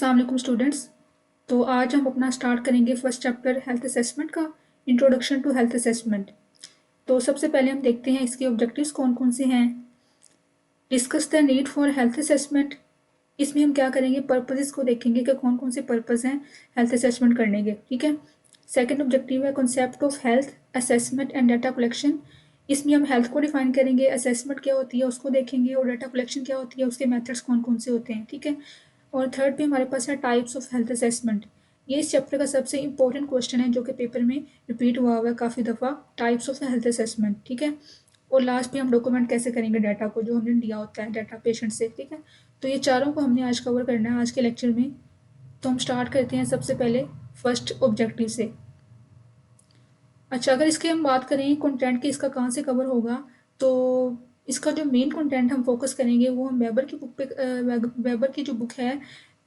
अस्सलाम वालेकुम स्टूडेंट्स। तो आज हम अपना स्टार्ट करेंगे फर्स्ट चैप्टर हेल्थ असेसमेंट का, इंट्रोडक्शन टू हेल्थ असेसमेंट। तो सबसे पहले हम देखते हैं इसके ऑब्जेक्टिव्स कौन कौन से हैं। Discuss the need for health assessment. इसमें हम क्या करेंगे, पर्पजेस को देखेंगे कि कौन कौन से पर्पज़ हैं हेल्थ असेसमेंट करने के। ठीक है। सेकंड ऑब्जेक्टिव है concept of health assessment and data collection. इसमें हम हेल्थ को डिफाइन करेंगे, असेसमेंट क्या होती है उसको देखेंगे, और डाटा कलेक्शन क्या होती है, उसके मेथड्स कौन कौन से होते हैं। ठीक है। और थर्ड पे हमारे पास है टाइप्स ऑफ हेल्थ असेसमेंट। ये इस चैप्टर का सबसे इंपॉर्टेंट क्वेश्चन है जो कि पेपर में रिपीट हुआ है काफ़ी दफ़ा, टाइप्स ऑफ हेल्थ असेसमेंट। ठीक है। और लास्ट पे हम डॉक्यूमेंट कैसे करेंगे डाटा को जो हमने लिया होता है डाटा पेशेंट से। ठीक है। तो ये चारों को हमने आज कवर करना है आज के लेक्चर में। तो हम स्टार्ट करते हैं सबसे पहले फर्स्ट ऑब्जेक्टिव से। अच्छा, अगर इसकी हम बात करें कंटेंट की, इसका कहाँ से कवर होगा, तो इसका जो मेन कंटेंट हम फोकस करेंगे वो हम वेबर की बुक पे, वेबर की जो बुक है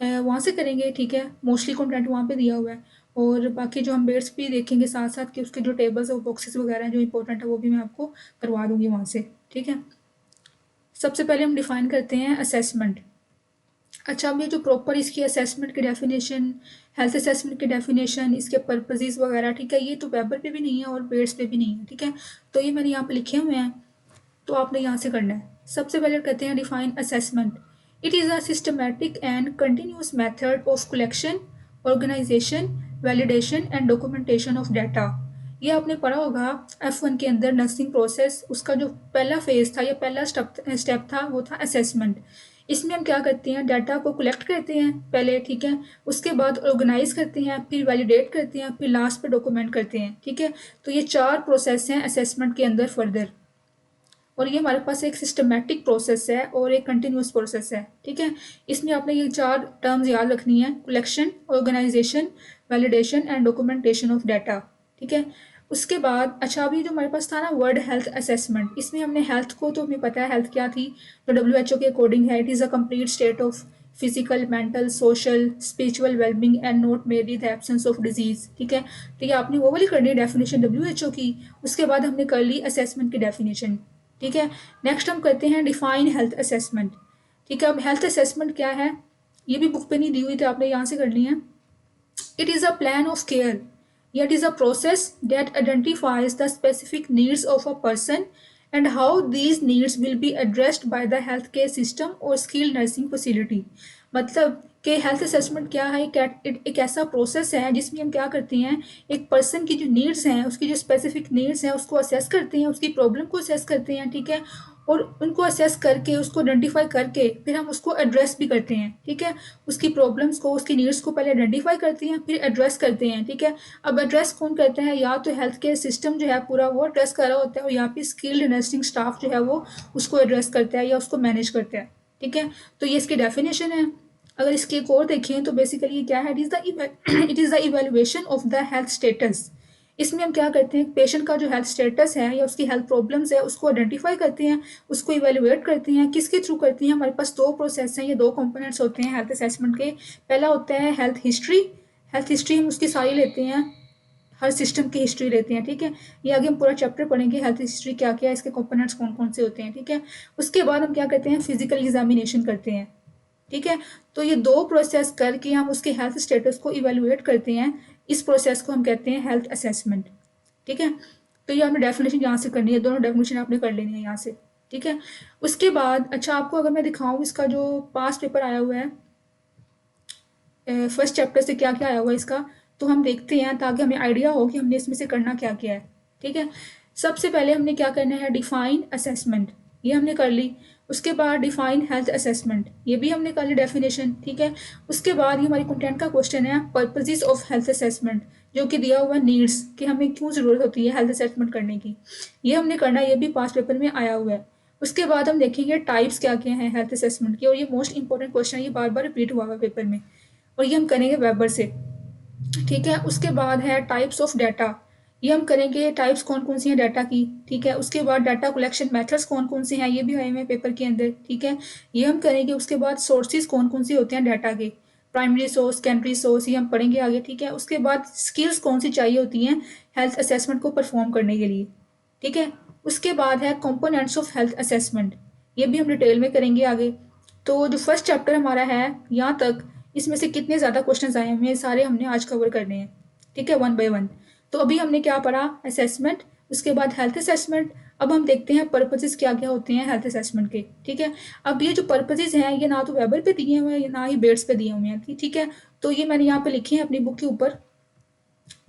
वहाँ से करेंगे। ठीक है। मोस्टली कंटेंट वहाँ पे दिया हुआ है, और बाकी जो हम बेट्स भी देखेंगे साथ साथ कि उसके जो टेबल्स और बॉक्सेस वगैरह हैं जो इंपॉर्टेंट है वो भी मैं आपको करवा दूंगी वहाँ से। ठीक है। सबसे पहले हम डिफाइन करते हैं असेसमेंट। अच्छा, अब ये जो प्रॉपर इसकी असेसमेंट की डेफिनेशन, हेल्थ असेसमेंट की डेफिनेशन, इसके पर्पजेज वगैरह, ठीक है, ये तो वेबर पे भी नहीं है और बेट्स पे भी नहीं है। ठीक है। तो ये मैंने यहाँ पे लिखे हुए हैं, तो आपने यहाँ से करना है। सबसे पहले कहते हैं define assessment. It is a systematic and continuous method of collection, organisation, validation and documentation of data. ये आपने पढ़ा होगा F1 के अंदर नर्सिंग प्रोसेस, उसका जो पहला फेज था या पहला स्टेप था वो था असेसमेंट। इसमें हम क्या करते हैं, डाटा को कलेक्ट करते हैं पहले। ठीक है। उसके बाद ऑर्गेनाइज करते हैं, फिर वैलिडेट करते हैं, फिर लास्ट पे डॉक्यूमेंट करते हैं। ठीक है। तो ये चार प्रोसेस हैं असेसमेंट के अंदर फर्दर, और ये हमारे पास एक सिस्टमैटिक प्रोसेस है और एक कंटिन्यूस प्रोसेस है। ठीक है। इसमें आपने ये चार टर्म्स याद रखनी है, collection, organisation, validation and documentation of data. ठीक है। उसके बाद अच्छा, अभी जो हमारे पास था ना वर्ड हेल्थ असेसमेंट, इसमें हमने हेल्थ को, तो हमें पता है हेल्थ क्या थी, जो WHO के अकॉर्डिंग है, it is a complete state of physical, mental, social, spiritual wellbeing and not मेरी द एब्सेंस ऑफ डिजीज। ठीक है। तो ये आपने वो वाली करनी है डेफिनेशन WHO की। उसके बाद हमने कर ली असेसमेंट की डेफिनेशन। ठीक है। नेक्स्ट हम करते हैं डिफाइन हेल्थ असेसमेंट। ठीक है। अब हेल्थ असेसमेंट क्या है, ये भी बुक पे नहीं दी हुई थी, आपने यहाँ से करनी है। It is a plan of care, yet is a process that identifies the specific needs of a person and how these needs will be addressed by the healthcare system or skilled nursing facility। मतलब कि health assessment क्या है, एक ऐसा process है जिसमें हम क्या करते हैं, एक पर्सन की जो नीड्स हैं, उसकी जो स्पेसिफिक नीड्स हैं उसको असेस करते हैं, उसकी प्रॉब्लम को असेस करते हैं। ठीक है। और उनको असेस करके, उसको आइडेंटिफाई करके, फिर हम उसको एड्रेस भी करते हैं। ठीक है। उसकी प्रॉब्लम्स को, उसकी नीड्स को पहले आइडेंटिफाई करते हैं, फिर एड्रेस करते हैं। ठीक है। अब एड्रेस कौन करता है, या तो हेल्थ केयर सिस्टम जो है पूरा वो एड्रेस कर रहा होता है, और या फिर स्किल्ड नर्सिंग स्टाफ जो है वो उसको एड्रेस करता है या उसको मैनेज करता है। ठीक है। तो ये इसकी डेफिनेशन है। अगर इसकी एक और देखें तो बेसिकली ये क्या है, it is the evaluation of the health status. इसमें हम क्या करते हैं, पेशेंट का जो हेल्थ स्टेटस है या उसकी हेल्थ प्रॉब्लम्स है उसको आइडेंटिफाई करते हैं, उसको इवेल्युएट करते हैं। किसके थ्रू करते हैं, हमारे पास दो प्रोसेस हैं, ये दो कंपोनेंट्स होते हैं हेल्थ असेसमेंट के। पहला होता है हेल्थ हिस्ट्री। हेल्थ हिस्ट्री हम उसकी सारी लेते हैं, हर सिस्टम की हिस्ट्री लेते हैं। ठीक है। ये आगे हम पूरा चैप्टर पढ़ेंगे हेल्थ हिस्ट्री क्या क्या है, इसके कंपोनेंट्स कौन कौन से होते हैं। ठीक है। उसके बाद हम क्या करते हैं, फिजिकल एग्जामिनेशन करते हैं। ठीक है। तो ये दो प्रोसेस करके हम उसके हेल्थ स्टेटस को इवेलुएट करते हैं, इस प्रोसेस को हम कहते हैं हेल्थ असेसमेंट। ठीक है। तो ये आपने डेफिनेशन यहाँ से करनी है, दोनों डेफिनेशन आपने कर लेनी है यहाँ से। ठीक है। उसके बाद अच्छा, आपको अगर मैं दिखाऊं इसका जो पास पेपर आया हुआ है फर्स्ट चैप्टर से क्या क्या आया हुआ है इसका, तो हम देखते हैं ताकि हमें आइडिया हो कि हमने इसमें से करना क्या क्या है। ठीक है। सबसे पहले हमने क्या करना है, डिफाइन असेसमेंट, ये हमने कर ली। उसके बाद डिफाइन हेल्थ असेसमेंट, ये भी हमने कर ली डेफिनेशन। ठीक है। उसके बाद ये हमारी कंटेंट का क्वेश्चन है, पर्पजेस ऑफ हेल्थ असेसमेंट, जो कि दिया हुआ है नीड्स, कि हमें क्यों ज़रूरत होती है हेल्थ असेसमेंट करने की, ये हमने करना है, ये भी पास पेपर में आया हुआ है। उसके बाद हम देखेंगे टाइप्स क्या क्या हैं हेल्थ असेसमेंट की, और ये मोस्ट इंपॉर्टेंट क्वेश्चन है, ये बार बार रिपीट हुआ है पेपर में, और ये हम करेंगे वेबर से। ठीक है। उसके बाद है टाइप्स ऑफ डाटा, ये हम करेंगे टाइप्स कौन कौन सी हैं डाटा की। ठीक है। उसके बाद डाटा कलेक्शन मेथड्स कौन कौन से हैं, ये भी आए हुए हैं पेपर के अंदर। ठीक है। ये हम करेंगे। उसके बाद सोर्सेज कौन कौन से होते हैं डाटा के, प्राइमरी सोर्स, सेकेंडरी सोर्स, ये हम पढ़ेंगे आगे। ठीक है। उसके बाद स्किल्स कौन सी चाहिए होती हैं हेल्थ असेसमेंट को परफॉर्म करने के लिए। ठीक है। उसके बाद है कंपोनेंट्स ऑफ हेल्थ असेसमेंट, ये भी हम डिटेल में करेंगे आगे। तो जो फर्स्ट चैप्टर हमारा है यहाँ तक, इसमें से कितने ज़्यादा क्वेश्चन आए हुए हैं सारे हमने आज कवर करने हैं, ठीक है, वन बाय वन। तो अभी हमने क्या पढ़ा, असेसमेंट, उसके बाद हेल्थ असेसमेंट। अब हम देखते हैं पर्पजेस क्या क्या होते हैं हेल्थ असेसमेंट के, ठीक है। अब ये जो पर्पजेस हैं ये ना तो वेबर पे दिए हुए हैं ना ही बेट्स पे दिए हुए हैं, ठीक है। तो ये मैंने यहाँ पे लिखे हैं अपनी बुक के ऊपर।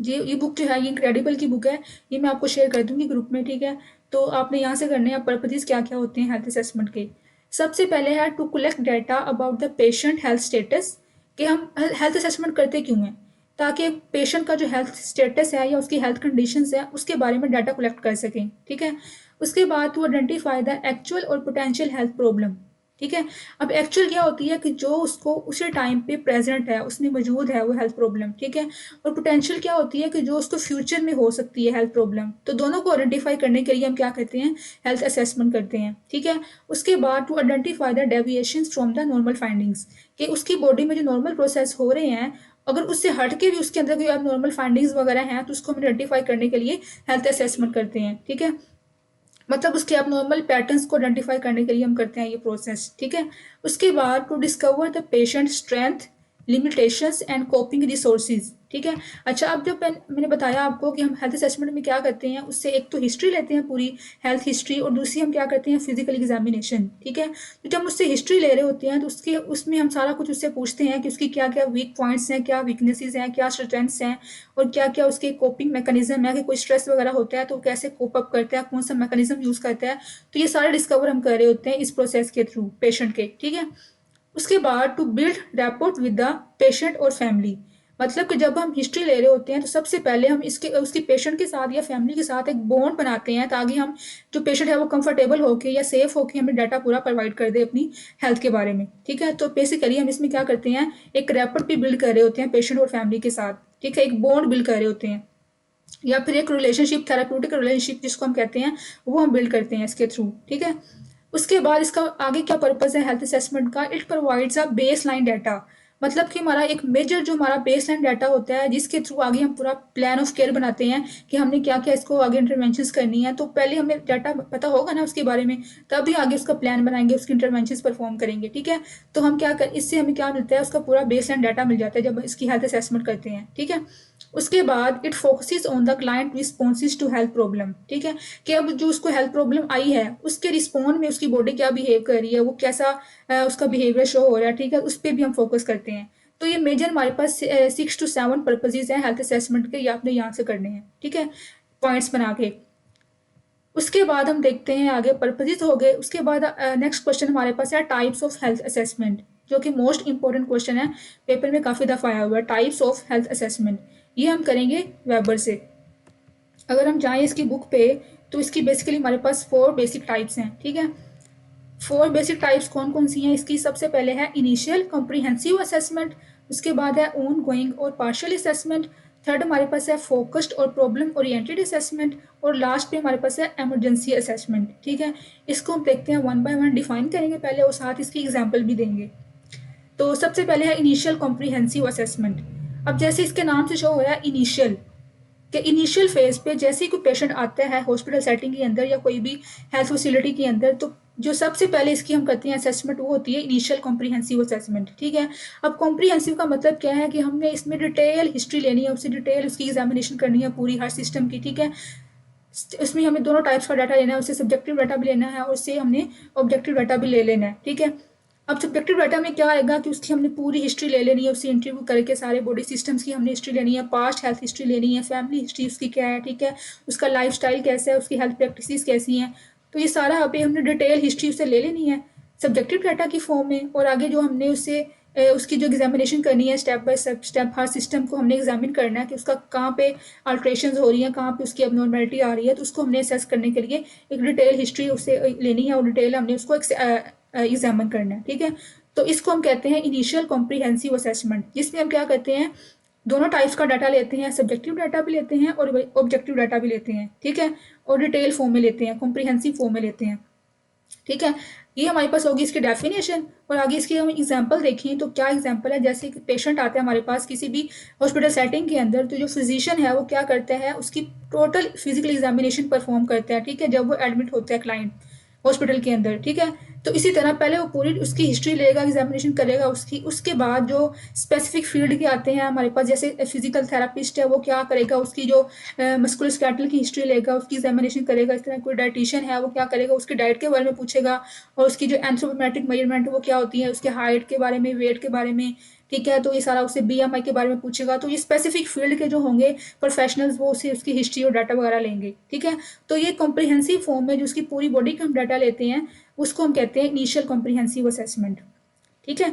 ये बुक जो है ये इनक्रेडिबल की बुक है, ये मैं आपको शेयर कर दूंगी ग्रुप में, ठीक है। तो आपने यहाँ से करने हैं पर्पजेस क्या क्या होते हैं हेल्थ असेसमेंट के। सबसे पहले है to collect data about the patient health status, कि हम हेल्थ असेसमेंट करते क्यों हैं, ताकि पेशेंट का जो हेल्थ स्टेटस है या उसकी हेल्थ कंडीशंस है उसके बारे में डाटा कलेक्ट कर सकें, ठीक है। उसके बाद टू आइडेंटिफाई द एक्चुअल और पोटेंशियल हेल्थ प्रॉब्लम, ठीक है। अब एक्चुअल क्या होती है कि जो उसको उसी टाइम पे प्रेजेंट है, उसमें मौजूद है वो हेल्थ प्रॉब्लम, ठीक है। और पोटेंशियल क्या होती है कि जो उसको फ्यूचर में हो सकती है हेल्थ प्रॉब्लम। तो दोनों को आइडेंटिफाई करने के लिए हम क्या करते हैं, हेल्थ असेसमेंट करते हैं, ठीक है। उसके बाद to identify the deviations from the normal findings, कि उसकी बॉडी में जो नॉर्मल प्रोसेस हो रहे हैं अगर उससे हट के भी उसके अंदर कोई अब नॉर्मल फाइंडिंग्स वगैरह हैं तो उसको हम आइडेंटिफाई करने के लिए हेल्थ असेसमेंट करते हैं, ठीक है। मतलब उसके अब नॉर्मल पैटर्न्स को आइडेंटिफाई करने के लिए हम करते हैं ये प्रोसेस, ठीक है। उसके बाद to discover the patient strength, limitations and coping resources, ठीक है। अच्छा, अब जब मैंने बताया आपको कि हम हेल्थ असेसमेंट में क्या करते हैं, उससे एक तो हिस्ट्री लेते हैं पूरी हेल्थ हिस्ट्री, और दूसरी हम क्या करते हैं फिजिकल एग्जामिनेशन, ठीक है। तो जब हम उससे हिस्ट्री ले रहे होते हैं तो उसके उसमें हम सारा कुछ उससे पूछते हैं कि उसकी क्या क्या वीक पॉइंट्स हैं, क्या वीकनेसेस हैं, क्या स्ट्रेंथ्स हैं, और क्या क्या उसके कोपिंग मैकेनिज्म है, कि कोई स्ट्रेस वगैरह होता है तो कैसे कोप अप करता है, कौन सा मैकेनिज्म यूज करता है। तो ये सारे डिस्कवर हम कर रहे होते हैं इस प्रोसेस के थ्रू पेशेंट के, ठीक है। उसके बाद to build rapport with the patient और फैमिली, मतलब कि जब हम हिस्ट्री ले रहे होते हैं तो सबसे पहले हम इसके उसकी पेशेंट के साथ या फैमिली के साथ एक बॉन्ड बनाते हैं, ताकि हम जो पेशेंट है वो कंफर्टेबल होके या सेफ होके हमें डाटा पूरा प्रोवाइड कर दे अपनी हेल्थ के बारे में, ठीक है। तो बेसिकली हम इसमें क्या करते हैं, एक रैपोर्ट भी बिल्ड कर रहे होते हैं पेशेंट और फैमिली के साथ, ठीक है, एक बॉन्ड बिल्ड कर रहे होते हैं, या फिर एक रिलेशनशिप, थेराप्यूटिक रिलेशनशिप जिसको हम कहते हैं, वो हम बिल्ड करते हैं इसके थ्रू, ठीक है। उसके बाद इसका आगे क्या पर्पज है हेल्थ असेसमेंट का, it provides a base line data, मतलब कि हमारा एक मेजर जो हमारा बेस लाइन डाटा होता है जिसके थ्रू आगे हम पूरा प्लान ऑफ केयर बनाते हैं कि हमने क्या क्या इसको आगे इंटरवेंशंस करनी है। तो पहले हमें डाटा पता होगा ना उसके बारे में, तभी आगे उसका प्लान बनाएंगे, उसकी इंटरवेंशंस परफॉर्म करेंगे, ठीक है। तो हम क्या कर इससे हमें क्या मिलता है, उसका पूरा बेस लाइन डाटा मिल जाता है जब इसकी हेल्थ असेसमेंट करते हैं, ठीक है। उसके बाद it focuses on the client responses to health problem, ठीक है, कि अब जो उसको हेल्थ प्रॉब्लम आई है उसके रिस्पॉन्ड में उसकी बॉडी क्या बिहेव कर रही है, वो कैसा उसका बिहेवियर शो हो रहा है, ठीक है, उस पर भी हम फोकस करते हैं। तो ये मेजर हमारे पास 6 to 7 पर्पजेज हैं हेल्थ असेसमेंट के, ये आपने यहाँ से करने हैं, ठीक है, पॉइंट्स बना के। उसके बाद हम देखते हैं आगे पर्पजेज हो गए। उसके बाद नेक्स्ट क्वेश्चन हमारे पास है टाइप्स ऑफ हेल्थ असेसमेंट, जो कि मोस्ट इंपॉर्टेंट क्वेश्चन है, पेपर में काफ़ी दफ़ा आया हुआ है, टाइप्स ऑफ हेल्थ असेसमेंट। ये हम करेंगे वेबर से। अगर हम जाएं इसकी बुक पे तो इसकी बेसिकली हमारे पास 4 बेसिक टाइप्स हैं, ठीक है। 4 बेसिक टाइप्स कौन कौन सी हैं इसकी, सबसे पहले है इनिशियल कॉम्प्रिहेंसिव असेसमेंट, उसके बाद है ऑन गोइंग और पार्शियल असेसमेंट, थर्ड हमारे पास है फोकस्ड और प्रॉब्लम ओरिएंटेड असेसमेंट, और लास्ट पे हमारे पास है इमरजेंसी असेसमेंट, ठीक है। इसको हम देखते हैं वन बाय वन डिफाइन करेंगे पहले और साथ इसकी एग्जाम्पल भी देंगे। तो सबसे पहले है इनिशियल कॉम्प्रिहेंसिव असेसमेंट। अब जैसे इसके नाम से शो हो रहा है इनिशियल, कि इनिशियल फेज पे जैसे ही कोई पेशेंट आता है हॉस्पिटल सेटिंग के अंदर या कोई भी हेल्थ फैसिलिटी के अंदर, तो जो सबसे पहले इसकी हम करते हैं असेसमेंट वो होती है इनिशियल कॉम्प्रिहेंसिव असेसमेंट, ठीक है। अब कॉम्प्रिहेंसिव का मतलब क्या है कि हमने इसमें डिटेल हिस्ट्री लेनी है, उससे डिटेल उसकी एग्जामिनेशन करनी है पूरी हर सिस्टम की, ठीक है। उसमें हमें दोनों टाइप्स का डाटा लेना है, उससे सब्जेक्टिव डाटा भी लेना है और उससे हमने ऑब्जेक्टिव डाटा भी ले लेना है, ठीक है। अब सब्जेक्टिव डाटा में क्या आएगा कि उसकी हमने पूरी हिस्ट्री ले लेनी है, उससे इंटरव्यू करके सारे बॉडी सिस्टम्स की हमने हिस्ट्री लेनी है, पास्ट हेल्थ हिस्ट्री लेनी है, फैमिली हिस्ट्री उसकी क्या है, ठीक है, उसका लाइफस्टाइल कैसा है, उसकी हेल्थ प्रैक्टिसेस कैसी हैं। तो ये सारा अभी हमने डिटेल हिस्ट्री उससे ले लेनी है सब्जेक्टिव डाटा की फॉर्म में, और आगे जो हमने उससे उसकी जो एग्जामिनेशन करनी है step by step her system को हमने एग्जामिन करना है कि उसका कहाँ पे अल्ट्रेशन हो रही है, कहाँ पे उसकी अबनॉर्मेलिटी आ रही है, तो उसको हमने असेस करने के लिए एक डिटेल हिस्ट्री उससे लेनी है और डिटेल हमने उसको एग्जामिन करना है, ठीक है। तो इसको हम कहते हैं इनिशियल कॉम्प्रिहेंसिव असेसमेंट, जिसमें हम क्या करते हैं दोनों टाइप्स का डाटा लेते हैं, सब्जेक्टिव डाटा भी लेते हैं और ऑब्जेक्टिव डाटा भी लेते हैं, ठीक है, और डिटेल फॉर्म में लेते हैं, कॉम्प्रिहेंसिव फॉर्म में लेते हैं, ठीक है। ये हमारे पास होगी इसकी डेफिनेशन, और आगे इसकी हम एग्जांपल देखें तो क्या एग्जांपल है, जैसे कि पेशेंट आता है हमारे पास किसी भी हॉस्पिटल सेटिंग के अंदर, तो जो फिजिशियन है वो क्या करता है उसकी टोटल फिजिकल एग्जामिनेशन परफॉर्म करता है, ठीक है, जब वो एडमिट होता है क्लाइंट हॉस्पिटल के अंदर, ठीक है। तो इसी तरह पहले वो पूरी उसकी हिस्ट्री लेगा, एग्जामिनेशन करेगा उसकी, उसके बाद जो स्पेसिफिक फील्ड के आते हैं हमारे पास, जैसे फिजिकल थेरापिस्ट है वो क्या करेगा, उसकी जो मस्कुलोस्केलेटल की हिस्ट्री लेगा, उसकी एग्जामिनेशन करेगा। इस तरह कोई डाइटिशियन है वो क्या करेगा, उसकी डाइट के बारे में पूछेगा, और उसकी जो एंथ्रोपोमेट्रिक मेजरमेंट वो क्या होती है, उसके हाइट के बारे में, वेट के बारे में, ठीक है। तो ये सारा उससे बीएमआई के बारे में पूछेगा। तो ये स्पेसिफिक फील्ड के जो होंगे प्रोफेशनल्स वो उससे उसकी हिस्ट्री और डाटा वगैरह लेंगे, ठीक है। तो ये कॉम्प्रिहेंसिव फॉर्म में जो उसकी पूरी बॉडी का हम डाटा लेते हैं उसको हम कहते हैं इनिशियल कॉम्प्रिहेंसिव असेसमेंट, ठीक है।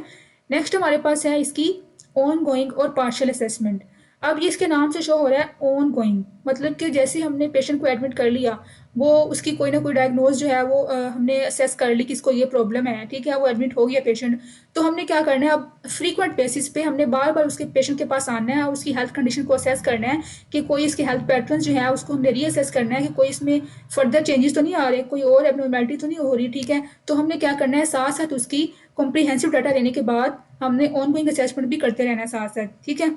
नेक्स्ट हमारे पास है इसकी ऑन गोइंग और पार्शियल असेसमेंट। अब ये इसके नाम से शो हो रहा है ऑन गोइंग, मतलब कि जैसे हमने पेशेंट को एडमिट कर लिया, वो उसकी कोई ना कोई डायग्नोज जो है वो हमने असेस कर ली कि इसको ये प्रॉब्लम है, ठीक है, वो एडमिट हो गया पेशेंट। तो हमने क्या करना है, अब फ्रीक्वेंट बेसिस पे हमने बार बार उसके पेशेंट के पास आना है और उसकी हेल्थ कंडीशन को असेस करना है कि कोई इसके हेल्थ पैटर्न जो है उसको हमने रीअसेस करना है कि कोई इसमें फर्दर चेंजेस तो नहीं आ रहे, कोई और एबनॉर्मेलिटी तो नहीं हो रही, ठीक है। तो हमने क्या करना है, साथ साथ उसकी कॉम्प्रिहेंसिव डाटा लेने के बाद हमने ऑन गोइंग असेसमेंट भी करते रहना है साथ साथ, ठीक है।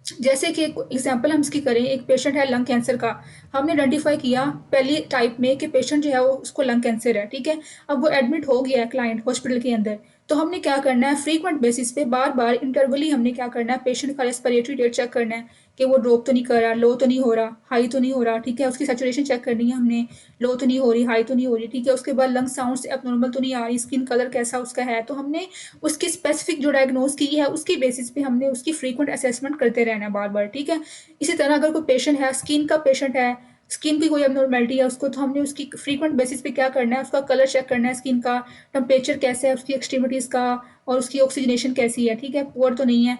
जैसे कि एक एग्जांपल हम इसकी करें, एक पेशेंट है लंग कैंसर का, हमने आइडेंटिफाई किया पहली टाइप में कि पेशेंट जो है वो उसको लंग कैंसर है, ठीक है। अब वो एडमिट हो गया है क्लाइंट हॉस्पिटल के अंदर, तो हमने क्या करना है, फ्रीक्वेंट बेसिस पे बार बार इंटरवली हमने क्या करना है, पेशेंट का रेस्पिरेटरी रेट चेक करना है कि वो ड्रॉप तो नहीं कर रहा, लो तो नहीं हो रहा, हाई तो नहीं हो रहा, ठीक है। उसकी सैचुरेशन चेक करनी है हमने, लो तो नहीं हो रही, हाई तो नहीं हो रही, ठीक है। उसके बाद लंग साउंड एबनॉर्मल तो नहीं आ रही, स्किन कलर कैसा उसका है। तो हमने उसकी स्पेसिफिक जो डायग्नोज की है उसकी बेसिस पे हमने उसकी फ्रीक्वेंट असेसमेंट करते रहना है बार बार, ठीक है। इसी तरह अगर कोई पेशेंट है, स्किन का पेशेंट है, स्किन की कोई एबनॉर्मेलिटी है उसको, तो हमने उसकी फ्रीक्वेंट बेसिस पे क्या करना है, उसका कलर चेक करना है, स्किन का टेम्परेचर कैसा है, उसकी एक्सट्रीमिटीज़ का, और उसकी ऑक्सीजनेशन कैसी है, ठीक है, पुअर तो नहीं है।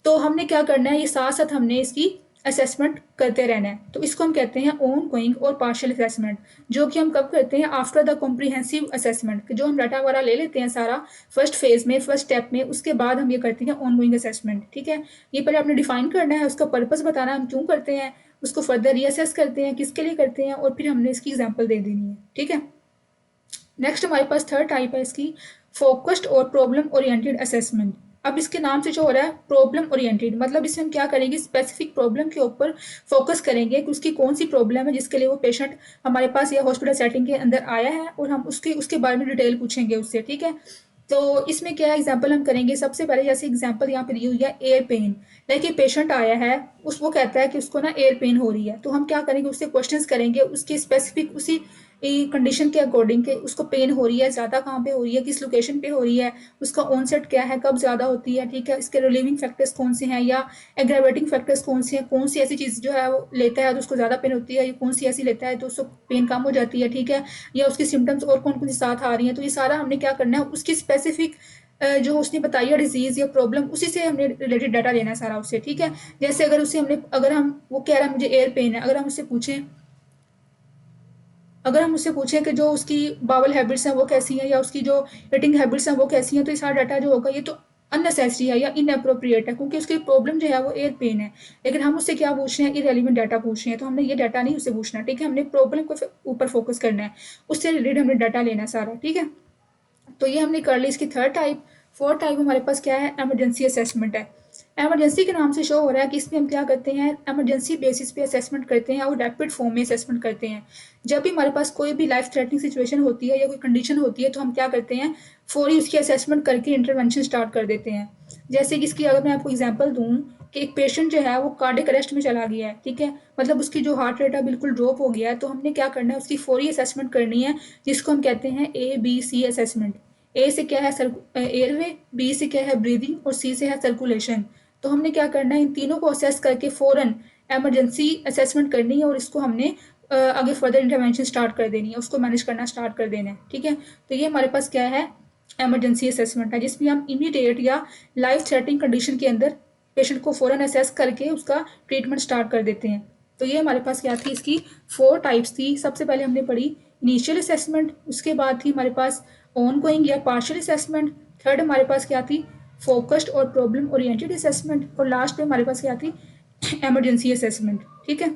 तो हमने क्या करना है, ये साथ साथ हमने इसकी असेसमेंट करते रहना है। तो इसको हम कहते हैं ऑन गोइंग और पार्शियल असेसमेंट, जो कि हम कब करते हैं, आफ्टर द कॉम्प्रिहेंसिव असेसमेंट। जो हम डाटा वगैरह ले लेते हैं सारा फर्स्ट फेज में, फर्स्ट स्टेप में, उसके बाद हम ये करते हैं ऑन गोइंग असेसमेंट, ठीक है। ये पहले आपने डिफाइन करना है, उसका पर्पस बताना हम क्यों करते हैं, उसको फर्दर रीअसेस करते हैं, किसके लिए करते हैं, और फिर हमने इसकी एग्जाम्पल दे देनी है, ठीक है। नेक्स्ट हमारे पास थर्ड टाइप है इसकी फोकस्ड और प्रॉब्लम ओरिएंटेड असेसमेंट। अब इसके नाम से जो हो रहा है प्रॉब्लम ओरिएंटेड, मतलब इसमें हम क्या करेंगे, स्पेसिफिक प्रॉब्लम के ऊपर फोकस करेंगे कि उसकी कौन सी प्रॉब्लम है जिसके लिए वो पेशेंट हमारे पास या हॉस्पिटल सेटिंग के अंदर आया है, और हम उसके उसके बारे में डिटेल पूछेंगे उससे, ठीक है। तो इसमें क्या एग्जाम्पल हम करेंगे, सबसे पहले जैसे एग्जाम्पल यहाँ पे दी हुई है एयर पेन। लाइक ये पेशेंट आया है, उस वो कहता है कि उसको ना एयर पेन हो रही है, तो हम क्या करेंगे, उससे क्वेश्चंस करेंगे उसकी स्पेसिफिक उसी कंडीशन के अकॉर्डिंग के, उसको पेन हो रही है, ज़्यादा कहाँ पे हो रही है, किस लोकेशन पे हो रही है, उसका ऑनसेट क्या है, कब ज़्यादा होती है, ठीक है। इसके रिलीविंग फैक्टर्स कौन से हैं या एग्रेवेटिंग फैक्टर्स कौन से हैं, कौन सी ऐसी चीज़ जो है वो लेता है तो उसको ज़्यादा पेन होती है, या कौन सी ऐसी लेता है तो उसको पेन कम हो जाती है, ठीक है। या उसकी सिम्टम्स और कौन कौन सी साथ आ रही हैं। तो ये सारा हमने क्या करना है, उसकी स्पेसिफिक जो उसने बताई है डिजीज या प्रॉब्लम, उसी से हमने रिलेटेड डाटा लेना है सारा उससे, ठीक है। जैसे अगर उसे हमने, अगर हम वो कह रहा है मुझे एयर पेन है, अगर हम उससे पूछें, अगर हम उससे पूछें कि जो उसकी बावल हैबिट्स हैं वो कैसी हैं, या उसकी जो ईटिंग हैबिट्स हैं वो कैसी हैं, तो ये सारा डाटा जो होगा ये तो अननेसेसरी है या इनअप्रोप्रिएट है, क्योंकि उसकी प्रॉब्लम जो है वो एयर पेन है। लेकिन हम उससे क्या पूछ रहे हैं, इरेलीवेंट डाटा पूछ रहे हैं, तो हमने ये डाटा नहीं उससे पूछना, ठीक है। हमने प्रॉब्लम को ऊपर फोकस करना है, उससे रिलेटेड हमने डाटा लेना है सारा, ठीक है। तो ये हमने कर ली इसकी थर्ड टाइप। फोर्थ टाइप हमारे पास क्या है, एमरजेंसी असेसमेंट है। एमरजेंसी के नाम से शो हो रहा है कि इसमें हम क्या करते हैं, एमरजेंसी बेसिस पे असेसमेंट करते हैं और रैपिड फॉर्म में असेसमेंट करते हैं। जब भी हमारे पास कोई भी लाइफ थ्रेटनिंग सिचुएशन होती है या कोई कंडीशन होती है, तो हम क्या करते हैं, फौरी उसकी असेसमेंट करके इंटरवेंशन स्टार्ट कर देते हैं। जैसे कि इसकी अगर मैं आपको एग्जाम्पल दूँ कि एक पेशेंट जो है वो कार्डियक अरेस्ट में चला गया है, ठीक है, मतलब उसकी जो हार्ट रेट है बिल्कुल ड्रॉप हो गया है, तो हमने क्या करना है, उसकी फौरी असेसमेंट करनी है, जिसको हम कहते हैं ABC असेसमेंट। ए से क्या है एयरवे, बी से क्या है ब्रीदिंग, और सी से है सर्कुलेशन। तो हमने क्या करना है, इन तीनों को असेस करके फ़ौरन एमरजेंसी असेसमेंट करनी है, और इसको हमने आगे फर्दर इंटरवेंशन स्टार्ट कर देनी है, उसको मैनेज करना स्टार्ट कर देना है, ठीक है। तो ये हमारे पास क्या है, एमरजेंसी असेसमेंट है, जिसमें हम इमीडिएट या लाइफ थ्रेटनिंग कंडीशन के अंदर पेशेंट को फ़ौरन असेस करके उसका ट्रीटमेंट स्टार्ट कर देते हैं। तो ये हमारे पास क्या थी, इसकी 4 टाइप्स थी। सबसे पहले हमने पढ़ी इनिशियल असेसमेंट, उसके बाद थी हमारे पास ऑन गोइंग या पार्शियल असेसमेंट, थर्ड हमारे पास क्या थी, फोकस्ड और प्रॉब्लम ओरिएंटेड असेसमेंट, और लास्ट पे हमारे पास क्या थी, एमरजेंसी असेसमेंट, ठीक है।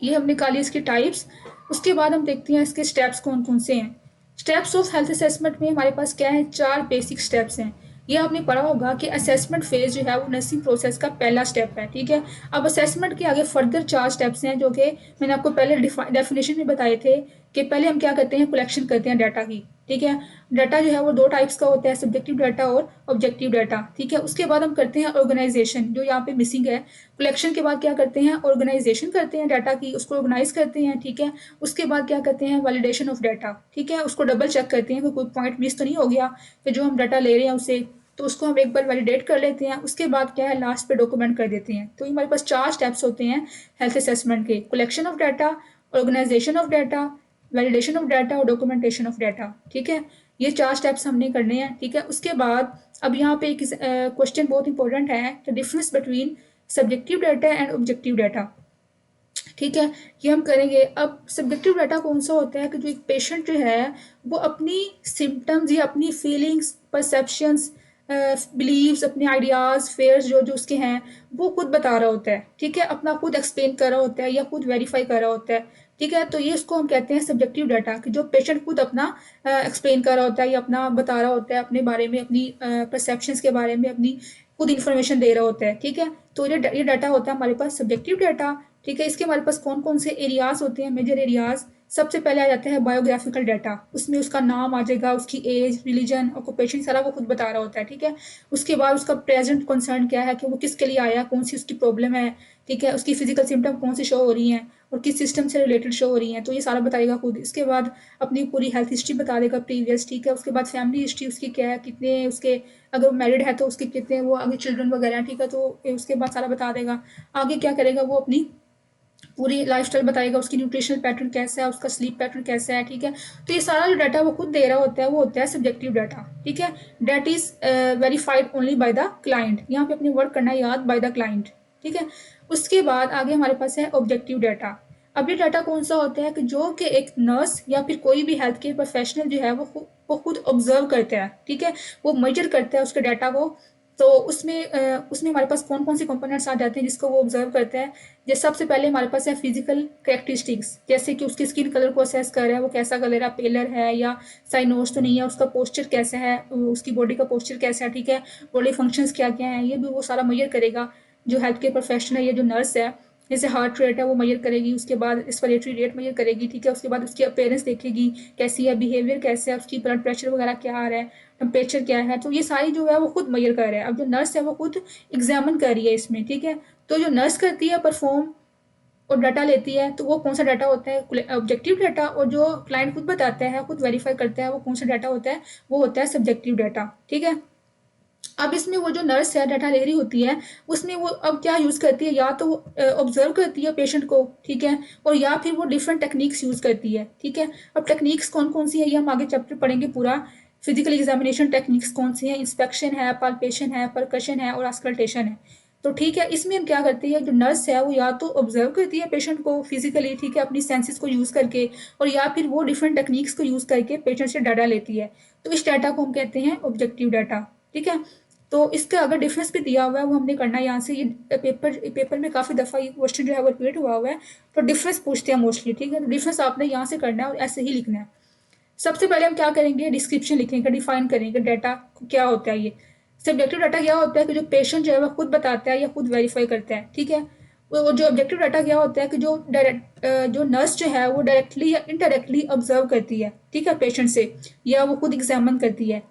ये हमने निकाली इसके टाइप्स। उसके बाद हम देखते हैं इसके स्टेप्स कौन कौन से हैं। स्टेप्स ऑफ हेल्थ असेसमेंट में हमारे पास क्या है, 4 बेसिक स्टेप्स हैं। ये आपने पढ़ा होगा कि असेसमेंट फेज जो है वो नर्सिंग प्रोसेस का पहला स्टेप है, ठीक है। अब असेसमेंट के आगे फर्दर 4 स्टेप्स हैं, जो कि मैंने आपको पहले डेफिनेशन में बताए थे कि पहले हम क्या करते हैं, कलेक्शन करते हैं डाटा की, ठीक है। डाटा जो है वो दो टाइप्स का होता है, सब्जेक्टिव डाटा और ऑब्जेक्टिव डाटा। ठीक है। उसके बाद हम करते हैं ऑर्गेनाइजेशन, जो यहाँ पे मिसिंग है। कलेक्शन के बाद क्या करते हैं, ऑर्गेनाइजेशन करते हैं डाटा की, उसको ऑर्गेनाइज करते हैं। ठीक है। उसके बाद क्या करते हैं, वैलिडेशन ऑफ डाटा। ठीक है। उसको डबल चेक करते हैं कि कोई पॉइंट मिस तो नहीं हो गया, फिर जो हम डाटा ले रहे हैं उसे, तो उसको हम एक बार वैलिडेट कर लेते हैं। उसके बाद क्या है, लास्ट पे डॉक्यूमेंट कर देते हैं। तो हमारे पास 4 स्टेप्स होते हैं हेल्थ असेसमेंट के, collection of data, organisation of data, validation of data और डॉक्यूमेंटेशन ऑफ डाटा। ठीक है। ये 4 स्टेप्स हमने करने हैं। ठीक है। उसके बाद अब यहाँ पे एक क्वेश्चन बहुत इंपॉर्टेंट है, the difference between subjective data and objective data. ठीक है। ये हम करेंगे। अब सब्जेक्टिव डाटा कौन सा होता है कि जो एक पेशेंट जो है वो अपनी सिम्टम्स या अपनी फीलिंग्स, परसेप्शंस, बिलीव्स, अपने आइडियाज़, फेयर्स जो जो उसके हैं वो खुद बता रहा होता है। ठीक है। अपना खुद एक्सप्लेन कर रहा होता है या खुद वेरीफाई कर रहा होता है। ठीक है। तो ये इसको हम कहते हैं सब्जेक्टिव डाटा, कि जो पेशेंट खुद अपना एक्सप्लेन कर रहा होता है या अपना बता रहा होता है अपने बारे में, अपनी परसेप्शंस के बारे में, अपनी खुद इन्फॉर्मेशन दे रहा होता है। ठीक है। तो ये डाटा होता है हमारे पास सब्जेक्टिव डाटा। ठीक है। इसके हमारे पास कौन कौन से एरियाज होते हैं, मेजर एरियाज। सबसे पहले आ जाता है बायोग्राफिकल डाटा, उसमें उसका नाम आ जाएगा, उसकी एज, रिलीजन, ऑक्यूपेशन, सारा वो खुद बता रहा होता है। ठीक है। उसके बाद उसका प्रेजेंट कंसर्न क्या है, कि वो किसके लिए आया, कौन सी उसकी प्रॉब्लम है। ठीक है। उसकी फिजिकल सिम्टम कौन सी शो हो रही हैं और किस सिस्टम से रिलेटेड शो हो रही हैं, तो ये सारा बताएगा खुद। इसके बाद अपनी पूरी हेल्थ हिस्ट्री बता देगा प्रीवियस। ठीक है। उसके बाद फैमिली हिस्ट्री उसकी क्या है, कितने उसके, अगर वो मैरिड है तो उसके कितने वो आगे चिल्ड्रन वगैरह हैं। ठीक है। तो उसके बाद सारा बता देगा। आगे क्या करेगा, वो अपनी पूरी लाइफस्टाइल बताएगा, उसकी न्यूट्रिशनल पैटर्न कैसा है, उसका स्लीप पैटर्न कैसा है। ठीक है। तो ये सारा जो डाटा वो खुद दे रहा होता है वो होता है सब्जेक्टिव डाटा। ठीक है। Data is verified only by the client, यहाँ पे अपने वर्क करना है याद, बाय द क्लाइंट। ठीक है। उसके बाद आगे हमारे पास है ऑब्जेक्टिव डाटा। अब ये डाटा कौन सा होता है कि जो कि एक नर्स या फिर कोई भी हेल्थ केयर प्रोफेशनल जो है वो खुद ऑब्जर्व करता है। ठीक है। वो मेजर करता है उसके डाटा को। तो उसमें हमारे पास कौन कौन से कंपोनेंट्स आ जाते हैं जिसको वो ऑब्जर्व करता है। जैसे सबसे पहले हमारे पास है फिजिकल कैरेक्टरिस्टिक्स, जैसे कि उसकी स्किन कलर को असेस कर रहा है, वो कैसा कलर है, पेलर है या साइनोस तो नहीं है, उसका पोस्चर कैसा है, उसकी बॉडी का पोस्चर कैसा है। ठीक है। बॉडी फंक्शंस क्या क्या हैं, ये भी वो सारा मेजर करेगा जो हेल्थ केयर प्रोफेशनल है या जो नर्स है। जैसे हार्ट रेट है वो मेजर करेगी, उसके बाद रेस्पिरेटरी रेट मेजर करेगी। ठीक है। उसके बाद उसकी अपीयरेंस देखेगी कैसी है, बिहेवियर कैसे है, उसकी ब्लड प्रेशर वगैरह क्या आ रहा है, टेम्परेचर क्या है। तो ये सारी जो है वो खुद मेजर कर रहा है। अब जो नर्स है वो खुद एग्जामिन कर रही है इसमें। ठीक है। तो जो नर्स करती है परफॉर्म और डाटा लेती है, तो वो कौन सा डाटा होता है, ऑब्जेक्टिव डाटा। और जो क्लाइंट खुद बताता है, खुद वेरीफाई करता है, वो कौन सा डाटा होता है, वो होता है सब्जेक्टिव डाटा। ठीक है। अब इसमें वो जो नर्स है डाटा ले रही होती है, उसमें वो अब क्या यूज़ करती है, या तो वो ऑब्जर्व करती है पेशेंट को। ठीक है। और या फिर वो डिफरेंट टेक्निक्स यूज़ करती है। ठीक है। अब टेक्निक्स कौन कौन सी है ये हम आगे चैप्टर पढ़ेंगे पूरा। फिजिकल एग्जामिनेशन टेक्निक्स कौन सी है, इंस्पेक्शन है, पाल्पेशन है, परकशन है और आस्कल्टेशन है। तो ठीक है। इसमें हम क्या करते हैं, जो नर्स है वो या तो ऑब्जर्व करती है पेशेंट को फिजिकली, ठीक है, अपनी सेंसेस को यूज़ करके, और या फिर वो डिफरेंट टेक्निक्स को यूज़ करके पेशेंट से डाटा लेती है। तो इस डाटा को हम कहते हैं ऑब्जेक्टिव डाटा। ठीक है। तो इसका अगर डिफरेंस भी दिया हुआ है वो हमने करना है यहाँ से। ये पेपर में काफ़ी दफ़ा ये क्वेश्चन जो है वो रिपीट हुआ है, तो डिफरेंस पूछते हैं मोस्टली। ठीक है। तो डिफरेंस आपने यहाँ से करना है और ऐसे ही लिखना है। सबसे पहले हम क्या करेंगे, डिस्क्रिप्शन लिखेंगे, डिफाइन करेंगे डाटा क्या होता है। ये सब्जेक्टिव डाटा क्या होता है कि जो पेशेंट जो है वो खुद बताता है या खुद वेरीफाई करता है। ठीक है। वो जो ऑब्जेक्टिव डाटा क्या होता है कि जो नर्स जो है वो डायरेक्टली या इनडायरेक्टली ऑब्जर्व करती है। ठीक है, पेशेंट से, या वो खुद एग्जामिन करती है।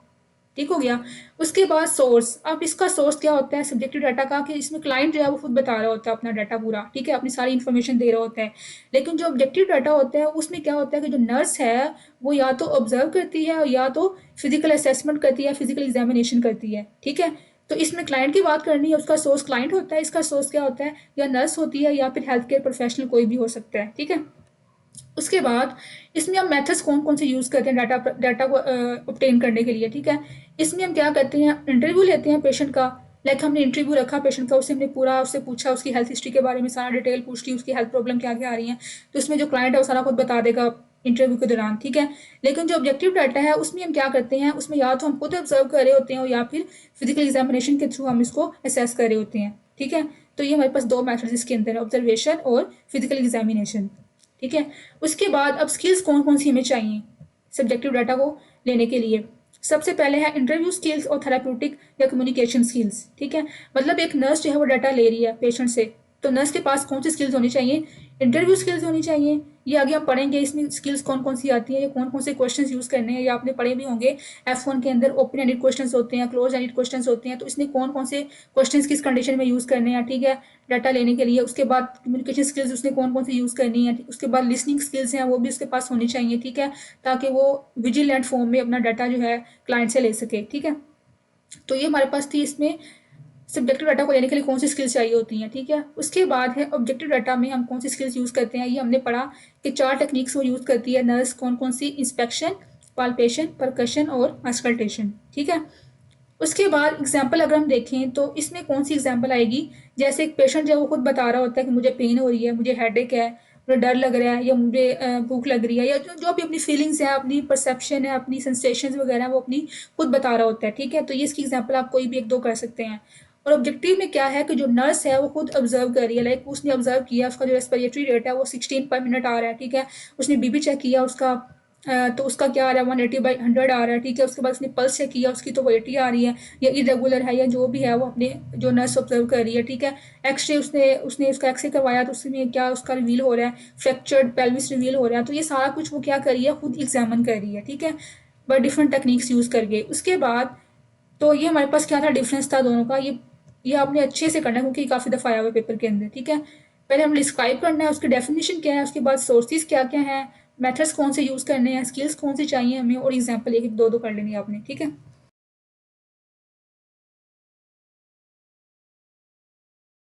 ठीक हो गया। उसके बाद सोर्स। अब इसका सोर्स क्या होता है सब्जेक्टिव डाटा का, कि इसमें क्लाइंट जो है वो खुद बता रहा होता है अपना डाटा पूरा। ठीक है। अपनी सारी इन्फॉर्मेशन दे रहा होता है। लेकिन जो ऑब्जेक्टिव डाटा होता है उसमें क्या होता है कि जो नर्स है वो या तो ऑब्जर्व करती है या तो फिजिकल असेसमेंट करती है, फिजिकल एग्जामिनेशन करती है। ठीक है। तो इसमें क्लाइंट की बात करनी है, उसका सोर्स क्लाइंट होता है। इसका सोर्स क्या होता है, या नर्स होती है या फिर हेल्थ केयर प्रोफेशनल कोई भी हो सकता है। ठीक है। उसके बाद इसमें हम मेथड्स कौन कौन से यूज़ करते हैं डाटा को ऑब्टेन करने के लिए। ठीक है। इसमें हम क्या करते हैं, इंटरव्यू लेते हैं पेशेंट का। लाइक हमने इंटरव्यू रखा पेशेंट का, उससे हमने पूरा उससे पूछा, उसकी हेल्थ हिस्ट्री के बारे में सारा डिटेल पूछ ली, उसकी हेल्थ प्रॉब्लम क्या क्या आ रही है। तो उसमें जो क्लाइंट है वो सारा खुद बता देगा इंटरव्यू के दौरान। ठीक है। लेकिन जो ऑब्जेक्टिव डाटा है उसमें हम क्या करते हैं, उसमें या तो हम खुद ऑब्जर्व कर रहे होते हैं और या फिर फिजिकल एग्जामिनेशन के थ्रू हम इसको असेस कर रहे होते हैं। ठीक है। तो ये हमारे पास दो मैथड्स इसके अंदर, ऑब्जर्वेशन और फिजिकल एग्जामिनेशन। ठीक है। उसके बाद अब स्किल्स कौन कौन सी हमें चाहिए सब्जेक्टिव डाटा को लेने के लिए। सबसे पहले है इंटरव्यू स्किल्स और थेराप्यूटिक या कम्युनिकेशन स्किल्स। ठीक है। मतलब एक नर्स जो है वो डाटा ले रही है पेशेंट से, तो नर्स के पास कौन सी स्किल्स होनी चाहिए, इंटरव्यू स्किल्स होनी चाहिए। ये आगे हम पढ़ेंगे इसमें स्किल्स कौन कौन सी आती हैं, या कौन कौन से क्वेश्चंस यूज़ करने हैं, या आपने पढ़े भी होंगे F1 के अंदर ओपन एंडेड क्वेश्चंस होते हैं, क्लोज एंडेड क्वेश्चंस होते हैं, तो इसमें कौन कौन से क्वेश्चंस किस कंडीशन में यूज़ करने हैं, ठीक है, डाटा लेने के लिए। उसके बाद कम्युनिकेशन स्किल्स उसने कौन कौन सी यूज़ करनी है, उसके बाद लिसनिंग स्किल्स हैं वो भी उसके पास होनी चाहिए, ठीक है, ताकि वो विजिलेंट फॉर्म में अपना डाटा जो है क्लाइंट से ले सके, ठीक है। तो ये हमारे पास थी, इसमें सब्जेक्टिव डाटा को लेने के लिए कौन सी स्किल्स चाहिए होती हैं, ठीक है। उसके बाद है ऑब्जेक्टिव डाटा में हम कौन सी स्किल्स यूज़ करते हैं। ये हमने पढ़ा कि 4 टेक्निक्स वो यूज़ करती है नर्स, कौन कौन सी, इंस्पेक्शन, पाल्पेशन, परकशन और ऑस्कल्टेशन, ठीक है। उसके बाद एग्जाम्पल अगर हम देखें तो इसमें कौन सी एग्जाम्पल आएगी, जैसे एक पेशेंट जब वो खुद बता रहा होता है कि मुझे पेन हो रही है, मुझे हेडेक है, मुझे डर लग रहा है, या मुझे भूख लग रही है, या जो भी अपनी फीलिंग्स है, अपनी परसेप्शन है, अपनी सेंसेशंस वगैरह वो अपनी खुद बता रहा होता है, ठीक है। तो ये इसकी एग्जाम्पल आप कोई भी एक दो कर सकते हैं। और ऑब्जेक्टिव में क्या है कि जो नर्स है वो खुद ऑब्जर्व कर रही है, लाइक उसने ऑब्जर्व किया उसका जो रेस्पिरेटरी रेट है वो 16 पर मिनट आ रहा है, ठीक है। उसने बीपी चेक किया उसका, तो उसका क्या आ रहा है 180/100 आ रहा है, ठीक है। उसके बाद उसने पल्स चेक किया उसकी तो 80 आ रही है, या इरेगुलर है, या जो भी है वो अपने जो नर्स ऑब्जर्व कर रही है, ठीक है। एक्सरे उसने उसने उसका एक्सरे करवाया तो उसमें क्या उसका रिवील हो रहा है, फ्रैक्चर्ड पेल्विस रिवील हो रहा है। तो ये सारा कुछ वो क्या कर रही है, खुद एग्जामिन कर रही है, ठीक है, बट डिफरेंट टेक्निक्स यूज़ करके। उसके बाद तो ये हमारे पास क्या था, डिफरेंस था दोनों का। ये आपने अच्छे से करना है क्योंकि काफ़ी दफ़ा आया हुआ पेपर के अंदर, ठीक है। पहले हम डिस्क्राइब करना है उसकी डेफिनेशन क्या है, उसके बाद सोर्सेज क्या क्या हैं, मेथड्स कौन से यूज़ करने हैं, स्किल्स कौन सी चाहिए हमें, और एग्जाम्पल एक एक दो दो कर लेनी है आपने, ठीक है।